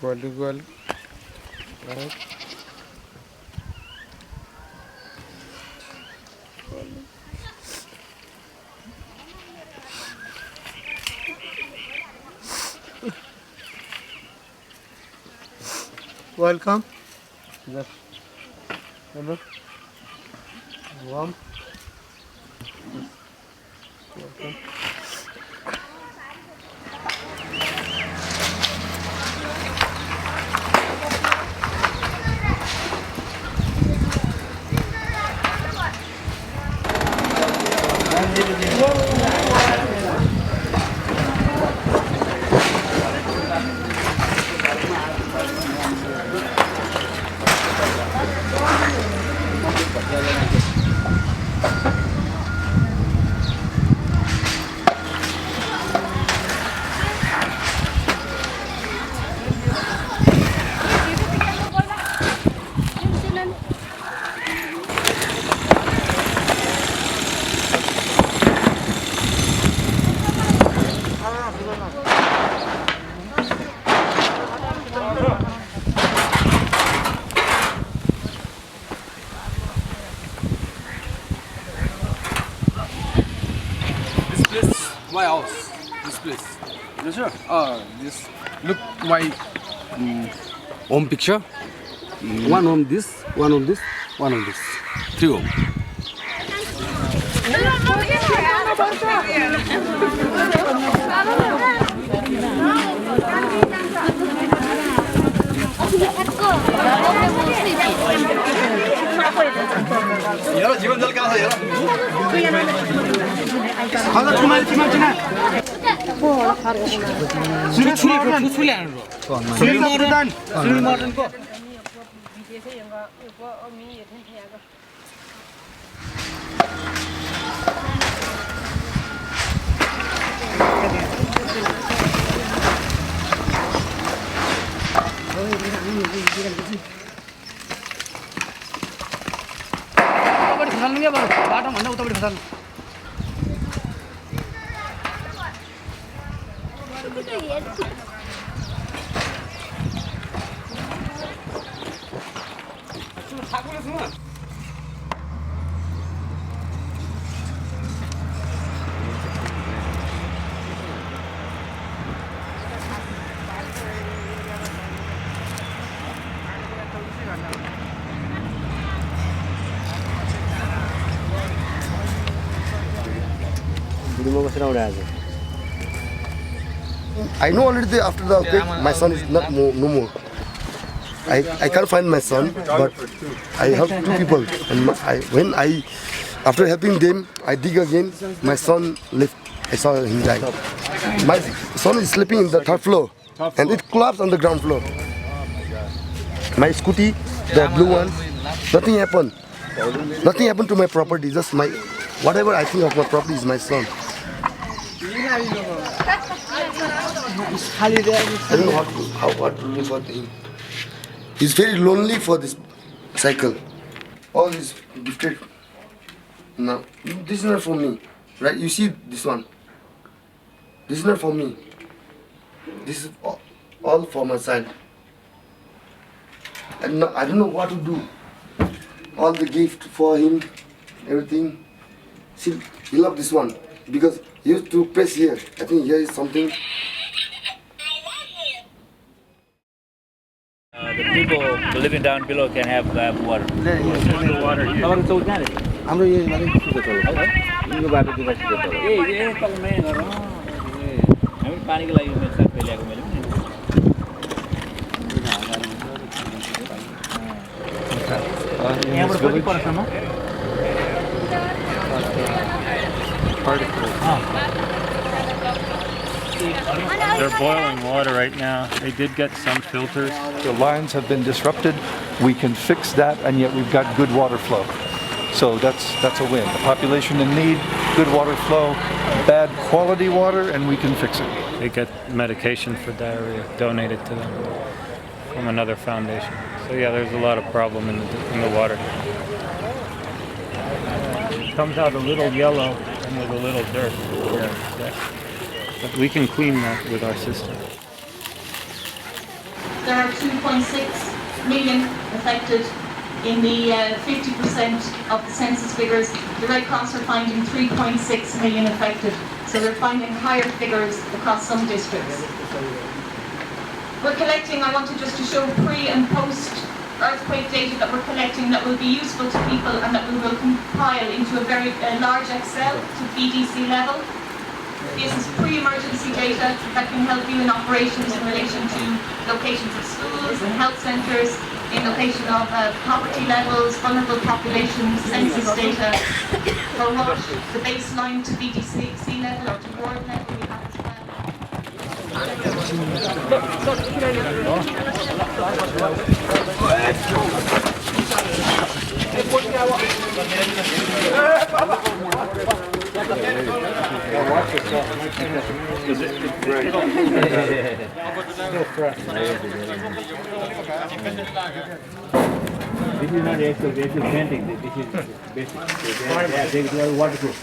Quadruple. Right. Welcome. Just hello. Warm. Welcome. My house, this place. Yes, sir. This look my home picture. One on this, one on this, one on this. 3 home. 여러 직원들 가서 여러. I know already after the earthquake, my son is not no more. I can't find my son, but I help 2 people. And after helping them, I dig again. My son left. I saw him die. My son is sleeping in the 3rd floor, and it collapsed on the ground floor. My scooty, the blue one, nothing happened. Nothing happened to my property. Just my whatever I think of my property is my son. I don't know what to do for him. He's very lonely for this cycle. All is gifted. Now, this is not for me, right? You see this one. This is not for me. This is all for my child. And I don't know what to do. All the gift for him, everything. See, he loved this one because he used to press here. I think here is something. The people living down below can have water. Water here. They're boiling water right now. They did get some filters. The lines have been disrupted. We can fix that, and yet we've got good water flow. So that's a win. The population in need, good water flow, bad quality water, and we can fix it. They get medication for diarrhea donated to them from another foundation. So yeah, there's a lot of problem in the water. It comes out a little yellow and with a little dirt. Yeah. But we can clean that with our system. there are 2.6 million affected. In the 50% of the census figures, the Red Cross are finding 3.6 million affected. So they're finding higher figures across some districts. We're collecting, I wanted just to show pre and post earthquake data that we're collecting that will be useful to people and that we will compile into a very large Excel to BDC level. This is pre-emergency data that can help you in operations in relation to locations of schools and health centres, in location of poverty levels, vulnerable populations, census data, for what the baseline to BDC level or to ward level we have as well. This is not actual painting, this is basic. They are waterproof.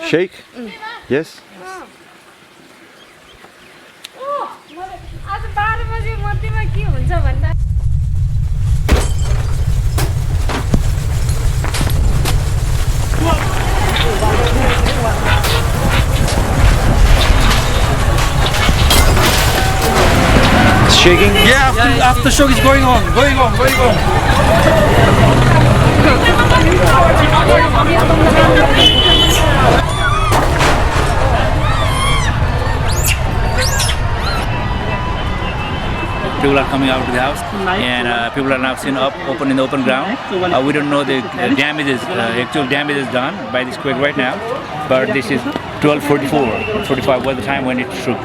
Shake? Yes? It's shaking? Yeah, aftershock is going on. People are coming out of the house, and people are now seen open in the open ground. We don't know the actual damage is done by this quake right now, but this is 12:45 was the time when it shook.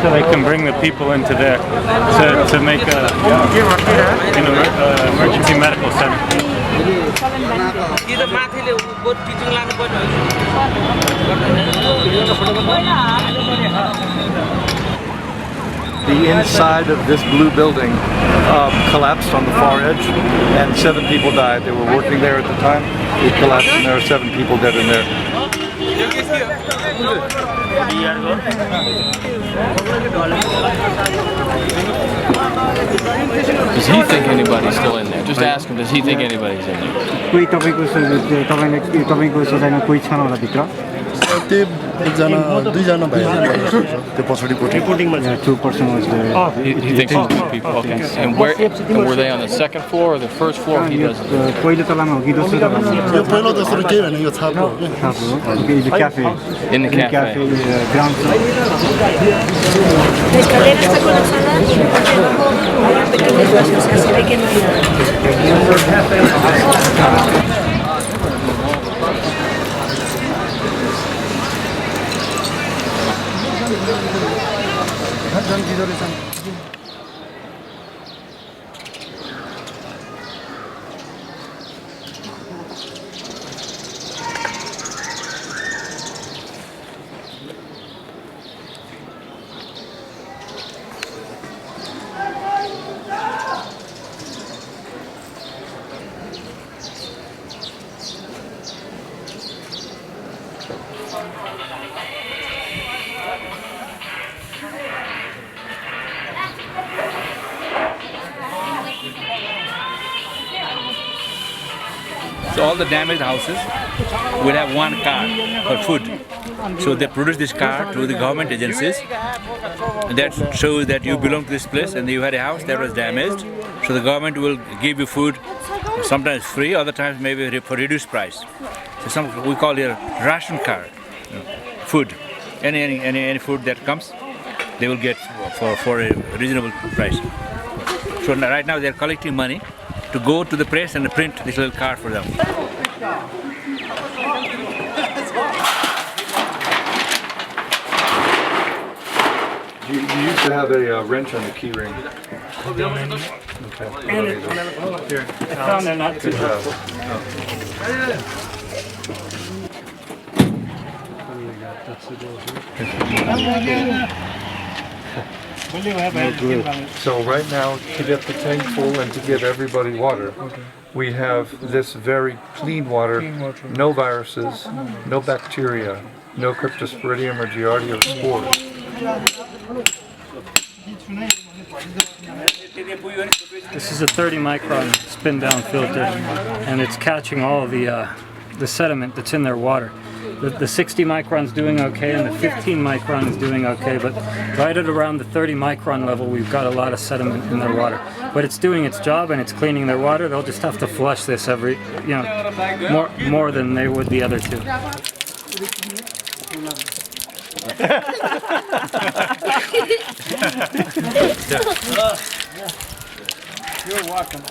So they can bring the people into there to make an emergency medical center. The inside of this blue building collapsed on the far edge, and 7 people died. They were working there at the time. It collapsed, and there are 7 people dead in there. Does he think anybody's still in there? Just ask him, does he think anybody's in there? दुईजना भाइ त्यो पछाडि Yeah, 2 person was there. Oh, he thinks it's 2 people. Okay. And were they on the second floor or the first floor? He doesn't. पहिलो तलामा हो कि दोस्रो तलामा हो? यो पहिलो दोस्रो केही होइन, यो छाप हो के? छाप हो. Okay, the cafe. In the cafe. Ground floor. So all the damaged houses will have one card for food. So they produce this card to the government agencies. That shows that you belong to this place and you had a house that was damaged. So the government will give you food, sometimes free, other times maybe for reduced price. So we call it a ration card, food. Any food that comes, they will get for a reasonable price. So right now they're collecting money to go to the press and print this little card for them. You used to have a wrench on the key ring. Okay. Here, I found they're not too Good job. So right now, to get the tank full and to give everybody water, we have this very clean water, no viruses, no bacteria, no cryptosporidium or giardia or spores. This is a 30 micron spin down filter, and it's catching all the sediment that's in their water. The 60 micron's doing okay, and the 15 micron is doing okay, but right at around the 30 micron level, we've got a lot of sediment in their water. But it's doing its job, and it's cleaning their water. They'll just have to flush this every, more than they would the other two. You're welcome.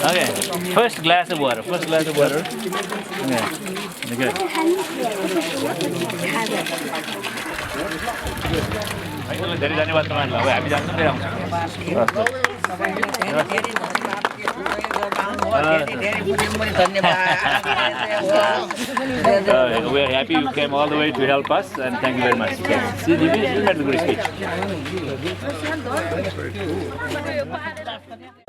Okay, first glass of water. Okay. Okay. We are happy you came all the way to help us, and thank you very much. See, you made a good speech.